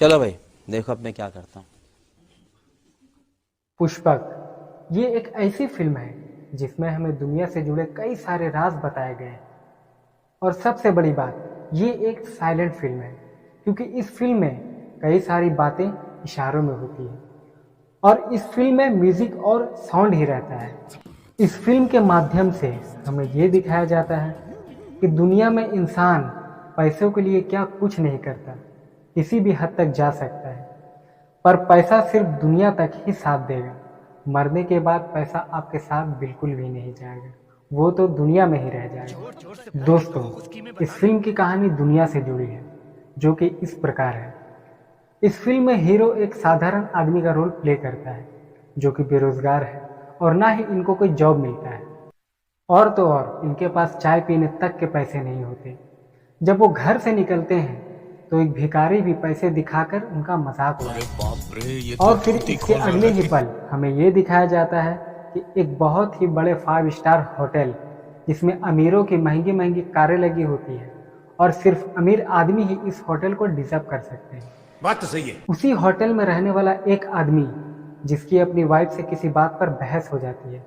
चलो भाई देखो अब मैं क्या करता हूँ। पुष्पक ये एक ऐसी फिल्म है जिसमें हमें दुनिया से जुड़े कई सारे राज बताए गए हैं। और सबसे बड़ी बात, ये एक साइलेंट फिल्म है क्योंकि इस फिल्म में कई सारी बातें इशारों में होती है। और इस फिल्म में म्यूजिक और साउंड ही रहता है। इस फिल्म के माध्यम से हमें ये दिखाया जाता है कि दुनिया में इंसान पैसों के लिए क्या कुछ नहीं करता, किसी भी हद तक जा सकता है। पर पैसा सिर्फ दुनिया तक ही साथ देगा। मरने के बाद पैसा आपके साथ बिल्कुल भी नहीं जाएगा, वो तो दुनिया में ही रह जाएगा। दोस्तों, इस फिल्म की कहानी दुनिया से जुड़ी है, जो कि इस प्रकार है। इस फिल्म में हीरो एक साधारण आदमी का रोल प्ले करता है जो कि बेरोजगार है और ना ही इनको कोई जॉब मिलता है। और तो और इनके पास चाय पीने तक के पैसे नहीं होते। जब वो घर से निकलते हैं तो एक भिखारी भी पैसे दिखाकर उनका मजाक अरे उड़ाता है। बाप रे, ये तो और फिर धोती इसके खोल रहा अगले है ही जी। पल हमें ये दिखाया जाता है कि एक बहुत ही बड़े 5 स्टार होटल, जिसमें अमीरों की महंगी महंगी कारें लगी होती है और सिर्फ अमीर आदमी ही इस होटल को डिजर्व कर सकते हैं। बात तो सही है। उसी होटल में रहने वाला एक आदमी जिसकी अपनी वाइफ से किसी बात पर बहस हो जाती है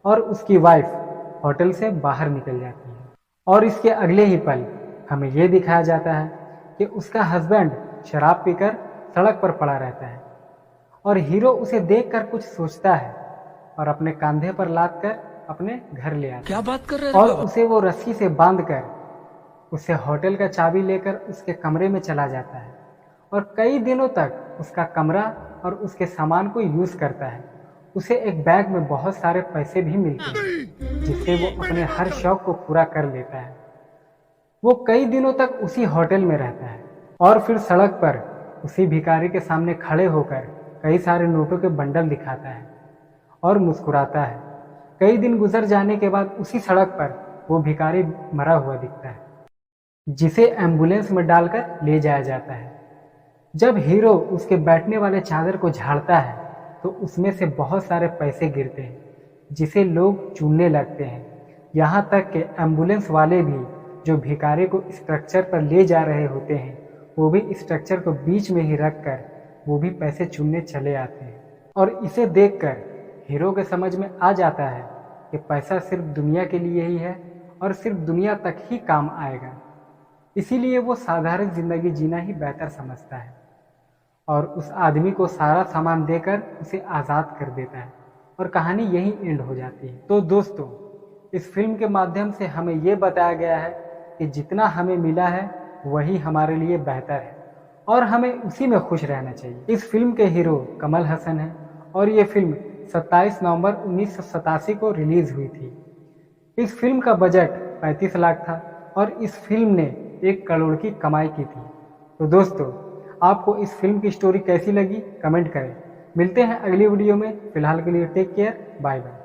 और उसकी वाइफ होटल से बाहर निकल जाती है। और इसके अगले ही पल हमें यह दिखाया जाता है कि उसका हस्बैंड शराब पीकर सड़क पर पड़ा रहता है और हीरो उसे देखकर कुछ सोचता है और अपने कंधे पर लाद कर अपने घर ले आता है। क्या बात कर रहे हैं और बाबा? उसे वो रस्सी से बांधकर उसे होटल का चाबी लेकर उसके कमरे में चला जाता है और कई दिनों तक उसका कमरा और उसके सामान को यूज करता है। उसे एक बैग में बहुत सारे पैसे भी मिलते हैं जिससे वो अपने हर शौक को पूरा कर लेता है। वो कई दिनों तक उसी होटल में रहता है और फिर सड़क पर उसी भिखारी के सामने खड़े होकर कई सारे नोटों के बंडल दिखाता है और मुस्कुराता है। कई दिन गुजर जाने के बाद उसी सड़क पर वो भिखारी मरा हुआ दिखता है, जिसे एम्बुलेंस में डालकर ले जाया जाता है। जब हीरो उसके बैठने वाले चादर को झाड़ता है तो उसमें से बहुत सारे पैसे गिरते हैं जिसे लोग चुनने लगते हैं। यहाँ तक कि एम्बुलेंस वाले भी जो भिखारी को स्ट्रक्चर पर ले जा रहे होते हैं, वो भी स्ट्रक्चर को बीच में ही रखकर वो भी पैसे चुनने चले आते हैं। और इसे देखकर हीरो के समझ में आ जाता है कि पैसा सिर्फ दुनिया के लिए ही है और सिर्फ दुनिया तक ही काम आएगा। इसीलिए वो साधारण जिंदगी जीना ही बेहतर समझता है और उस आदमी को सारा सामान देकर उसे आज़ाद कर देता है और कहानी यहीं एंड हो जाती है। तो दोस्तों, इस फिल्म के माध्यम से हमें ये बताया गया है कि जितना हमें मिला है वही हमारे लिए बेहतर है और हमें उसी में खुश रहना चाहिए। इस फिल्म के हीरो कमल हसन हैं और ये फिल्म 27 नवंबर 1987 को रिलीज हुई थी। इस फिल्म का बजट 35 लाख था और इस फिल्म ने 1 करोड़ की कमाई की थी। तो दोस्तों, आपको इस फिल्म की स्टोरी कैसी लगी कमेंट करें। मिलते हैं अगली वीडियो में। फिलहाल के लिए टेक केयर, बाय बाय।